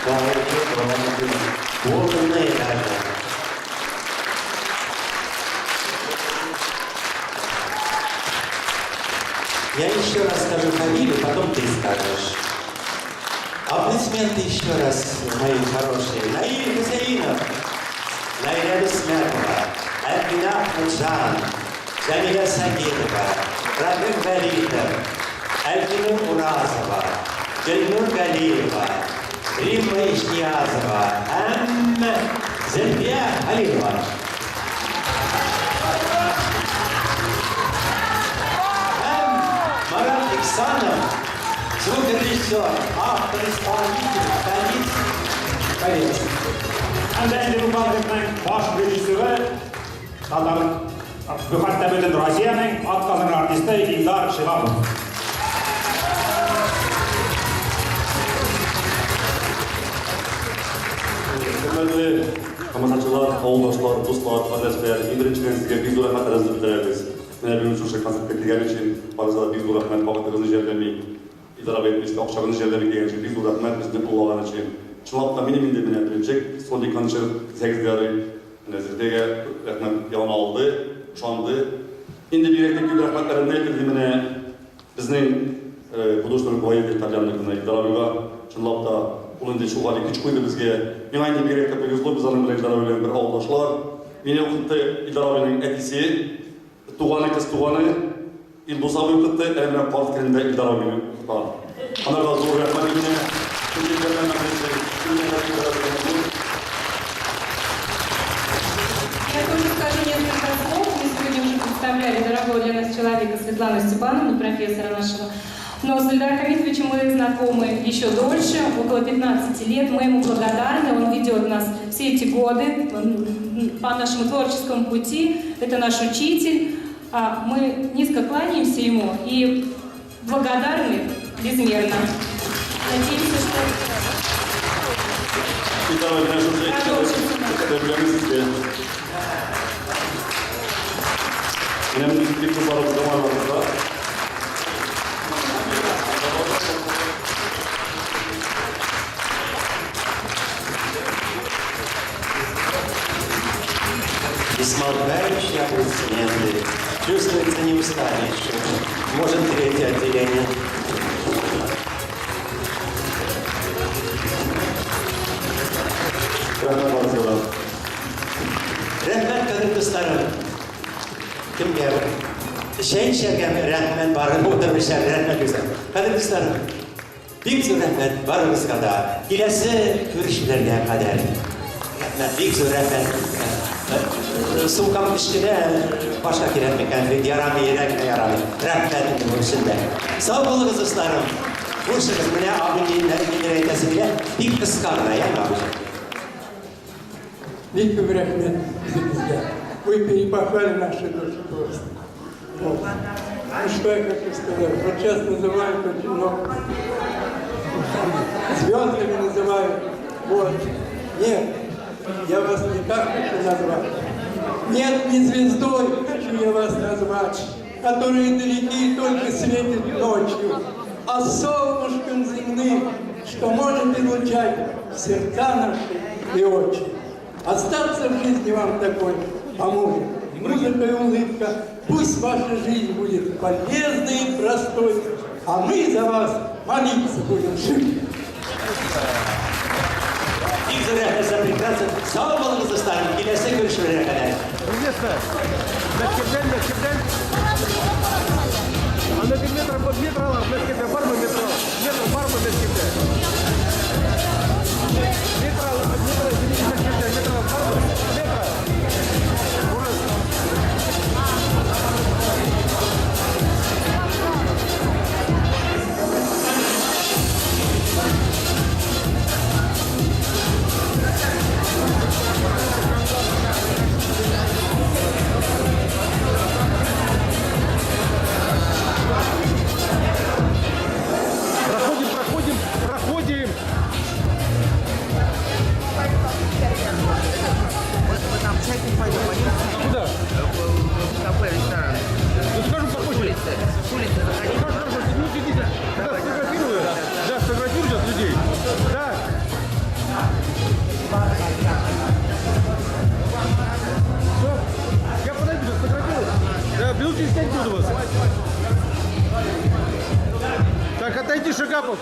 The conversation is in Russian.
Я еще раз скажу фамилию, потом ты скажешь. Аплодисменты еще раз, мои хорошие. Наиль Хусейнов, Найля Бессмертова, Альбина Ахмеджан, Джамиля Сагитова, Рабин Галитов, Альбина Уразова, Джельнур Галиева, Римма Ишниязова, Зельфия Алиева. Марат Иксанов, звукорежиссер, автор, исполнитель, столиц. Әнді бұл бағытның баш режиссері, Бұхаттабетін Россияның атқазын артисті Илдар Шығапов. Hürmetli kameraçılar, avuldaşlar, dostlar, kardeşler, İngilizce'den sizge biz de rahmet ederiz. Mene bir uçuşa konsertke gelgen için bazıları biz de rahmet bağıtlarınızı yerlemeyi, idara etmesi, akşamınızı yerlemeyi gelgen için biz de rahmet bizden Allah'ın için. Çınlapta miniminde bilecek, son dikanışı 8'leri sizdege rahmet yalan aldı, uşandı. Şimdi bir yekteki rahmetlerin ne bildiğimine bizden Kuduşların koyuyor İtalyanlıkına, idara çınlapta Улынды шуғали күч қойды бізге. Мен айны берек тәпе өзлі біз аның білен Идаравелен бір ауылдашлар. Мен өқытты Идаравелен әтесі, туғаны қыз туғаны, Илбусавы өқытты, әлемінен парт керінде Идаравелен ұқытта. Анарға зор рәхмәт еміне, күндерден Я тоже скажу несколько слов. Мы сегодня уже представляли дорогого для нас человека Светлану Степановну, профессора нашего. Но с Ильдаром Хамитовичем мы знакомы еще дольше, около 15 лет. Мы ему благодарны, он ведет нас все эти годы по нашему творческому пути. Это наш учитель. Мы низко кланяемся ему и благодарны безмерно. Надеемся, что... Смолкающие аплодисменты. Чувствуется, не устали еще. Может, третье отделение. Рәхмәт кадерле старым. Кемгә? Шәйшәргә рәхмәт барып утырмышлар, рәхмәт үзем. Кадерле старым. Бик зур рәхмәт барыгызга да. Киләсе күрешүләргә кадәр. Рәхмәт, бик зур рәхмәт. Сумкам içine başka kiremitken yaramı yerekme yaramı. Rahmetin üstünde. Sağ olun kızlarım. Bursunuz bile abinin erkeği bile bir kıskanma ya abicim. Великий рахмет за вы перепахали наши души просто. Вот. Ну что я хочу сказать? Вот сейчас называют очень много. Звездами называют. Вот. Нет, я вас не так хочу назвать. Нет, не звездой хочу я вас назвать, которые далеки только светят ночью, а солнышком земным, что может излучать сердца наши и очи. Остаться в жизни вам такой поможет. Музыка и улыбка, пусть ваша жизнь будет полезной и простой, а мы за вас молиться будем жить. İlk za prekrasno. Sağ olun kızlarım. Kilese görüşmelere kadar. Минут через 5 буду вас. Так, отойди, Шагапов.